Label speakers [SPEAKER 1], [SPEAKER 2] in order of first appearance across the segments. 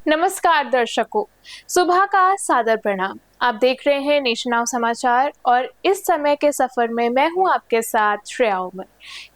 [SPEAKER 1] नमस्कार दर्शकों, सुबह का सादर प्रणाम। आप देख रहे हैं नेशन नाउ समाचार और इस समय के सफर में मैं हूं आपके साथ श्रेया उमर।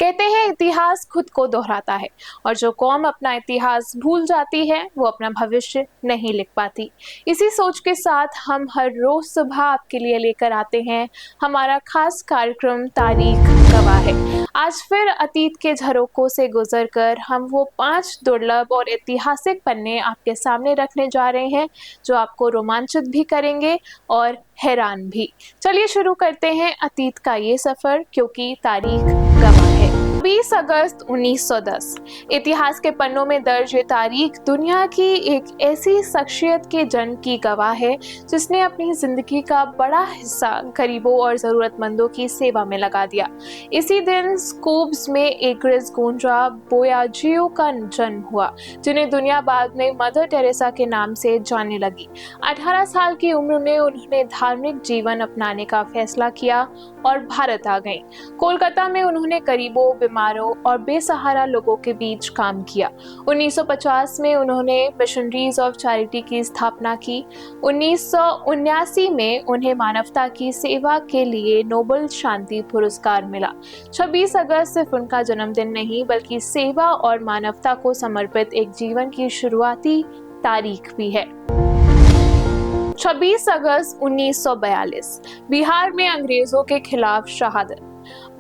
[SPEAKER 1] कहते हैं इतिहास खुद को दोहराता है और जो कौम अपना इतिहास भूल जाती है वो अपना भविष्य नहीं लिख पाती। इसी सोच के साथ हम हर रोज सुबह आपके लिए लेकर आते हैं हमारा खास कार्यक्रम तारीख गवाह है। आज फिर अतीत के झरोकों से गुजरकर हम वो 5 दुर्लभ और ऐतिहासिक पन्ने आपके सामने रखने जा रहे हैं जो आपको रोमांचित भी करेंगे और हैरान भी। चलिए शुरू करते हैं अतीत का ये सफर, क्योंकि तारीख गवाह है। 20 अगस्त 1910 इतिहास के पन्नों में दर्ज ये तारीख दुनिया की एक ऐसी शख्सियत के जन्म की गवाह है जिसने अपनी जिंदगी का बड़ा हिस्सा गरीबों और जरूरतमंदों की सेवा में लगा दिया। इसी दिन स्कूब्स में एग्रिस गोंजा बोयाजियो का जन्म हुआ, जिन्हें दुनिया बाद में मदर टेरेसा के नाम से जानने लगी। 18 साल की उम्र में उन्होंने धार्मिक जीवन अपनाने का फैसला किया और भारत आ गईं। कोलकाता में उन्होंने गरीबों, बीमारों और बेसहारा लोगों के बीच काम किया। 1950 में उन्होंने मिशनरीज ऑफ चैरिटी की स्थापना की। 1979 में उन्हें मानवता की सेवा के लिए नोबेल शांति पुरस्कार मिला। 26 अगस्त सिर्फ उनका जन्मदिन नहीं बल्कि सेवा और मानवता को समर्पित एक जीवन की शुरुआती तारीख भी है। 26 अगस्त 1942 बिहार में अंग्रेजों के खिलाफ शहादत।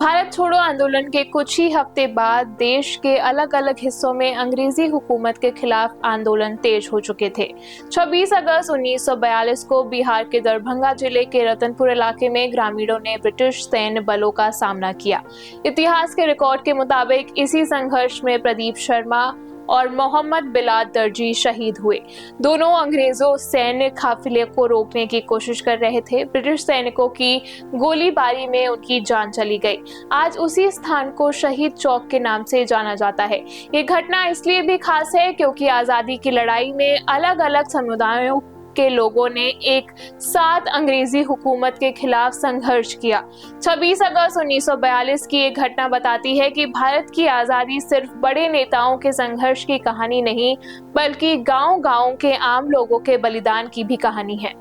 [SPEAKER 1] भारत छोड़ो आंदोलन के कुछ ही हफ्ते बाद देश के अलग अलग हिस्सों में अंग्रेजी हुकूमत के खिलाफ आंदोलन तेज हो चुके थे। 26 अगस्त 1942 को बिहार के दरभंगा जिले के रतनपुर इलाके में ग्रामीणों ने ब्रिटिश सैन्य बलों का सामना किया। इतिहास के रिकॉर्ड के मुताबिक इसी संघर्ष में प्रदीप शर्मा और मोहम्मद बिलाल दर्जी शहीद हुए। दोनों अंग्रेजों सैन्य काफिले को रोकने की कोशिश कर रहे थे। ब्रिटिश सैनिकों की गोलीबारी में उनकी जान चली गई। आज उसी स्थान को शहीद चौक के नाम से जाना जाता है। ये घटना इसलिए भी खास है क्योंकि आजादी की लड़ाई में अलग अलग समुदायों के लोगों ने एक साथ अंग्रेजी हुकूमत के खिलाफ संघर्ष किया। 26 अगस्त 1942 की एक घटना बताती है कि भारत की आजादी सिर्फ बड़े नेताओं के संघर्ष की कहानी नहीं बल्कि गांव-गांव के आम लोगों के बलिदान की भी कहानी है।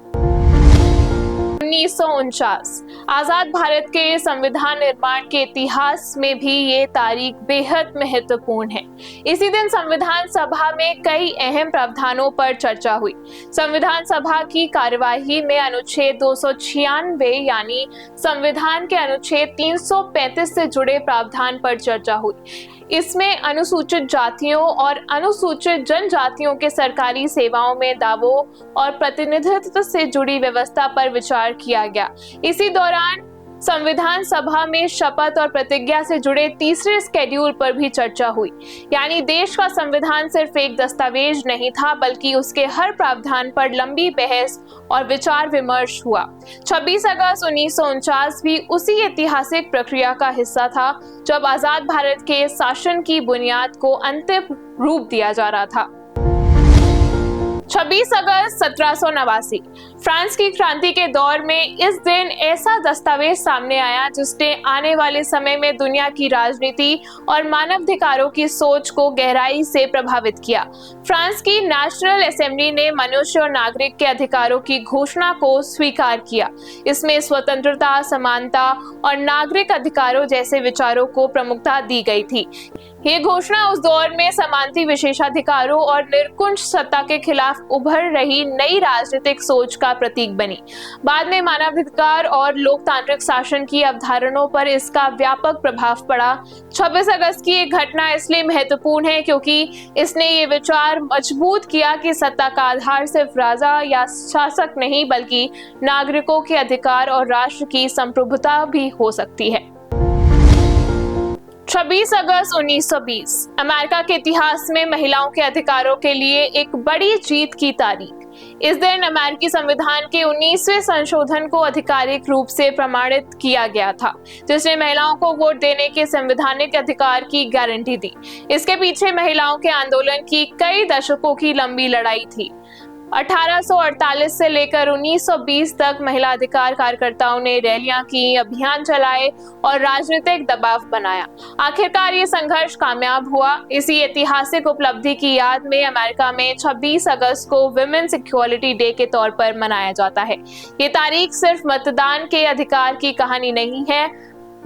[SPEAKER 1] 1949 आजाद भारत के संविधान निर्माण के इतिहास में भी ये तारीख बेहद महत्वपूर्ण है। इसी दिन संविधान सभा में कई अहम प्रावधानों पर चर्चा हुई। संविधान सभा की कार्यवाही में अनुच्छेद 296 यानी संविधान के अनुच्छेद 335 से जुड़े प्रावधान पर चर्चा हुई। इसमें अनुसूचित जातियों और अनुसूचित जनजातियों के सरकारी सेवाओं में दावों और प्रतिनिधित्व से जुड़ी व्यवस्था पर विचार किया गया। इसी दौरान संविधान सभा में शपथ और प्रतिज्ञा से जुड़े तीसरे स्केड्यूल पर भी चर्चा हुई। यानी देश का संविधान सिर्फ एक दस्तावेज नहीं था बल्कि उसके हर प्रावधान पर लंबी बहस और विचार विमर्श हुआ। 26 अगस्त 1949 भी उसी ऐतिहासिक प्रक्रिया का हिस्सा था जब आजाद भारत के शासन की बुनियाद को अंतिम रूप दिया जा रहा था। 26 अगस्त 1789 फ्रांस की क्रांति के दौर में इस दिन ऐसा दस्तावेज सामने आया जिसने आने वाले समय में दुनिया की राजनीति और मानवाधिकारों की सोच को गहराई से प्रभावित किया। फ्रांस की नेशनल असेंबली ने मनुष्य और नागरिक के अधिकारों की घोषणा को स्वीकार किया। इसमें स्वतंत्रता, समानता और नागरिक अधिकारों जैसे विचारों को प्रमुखता दी गई थी। ये घोषणा उस दौर में समानता, विशेषाधिकारों और निरंकुश सत्ता के खिलाफ उभर रही नई राजनीतिक सोच का प्रतीक बनी। बाद में मानवाधिकार और लोकतांत्रिक शासन की अवधारणाओं पर इसका व्यापक प्रभाव पड़ा। 26 अगस्त की एक घटना इसलिए महत्वपूर्ण है क्योंकि इसने ये विचार मजबूत किया कि सत्ता का आधार सिर्फ राजा या शासक नहीं बल्कि नागरिकों के अधिकार और राष्ट्र की संप्रभुता भी हो सकती है। 26 अगस्त 1920 अमेरिका के इतिहास में महिलाओं के अधिकारों के लिए एक बड़ी जीत की तारीख। इस दिन अमेरिकी संविधान के 19वें संशोधन को आधिकारिक रूप से प्रमाणित किया गया था, जिसने महिलाओं को वोट देने के संवैधानिक अधिकार की गारंटी दी। इसके पीछे महिलाओं के आंदोलन की कई दशकों की लंबी लड़ाई थी। 1848 से लेकर 1920 तक महिला अधिकार कार्यकर्ताओं ने रैलियां की, अभियान चलाए और राजनीतिक दबाव बनाया। आखिरकार ये संघर्ष कामयाब हुआ। इसी ऐतिहासिक उपलब्धि की याद में अमेरिका में 26 अगस्त को विमेन्स इक्वालिटी डे के तौर पर मनाया जाता है। ये तारीख सिर्फ मतदान के अधिकार की कहानी नहीं है,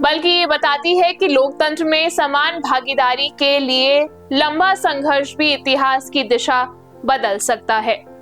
[SPEAKER 1] बल्कि ये बताती है कि लोकतंत्र में समान भागीदारी के लिए लंबा संघर्ष भी इतिहास की दिशा बदल सकता है।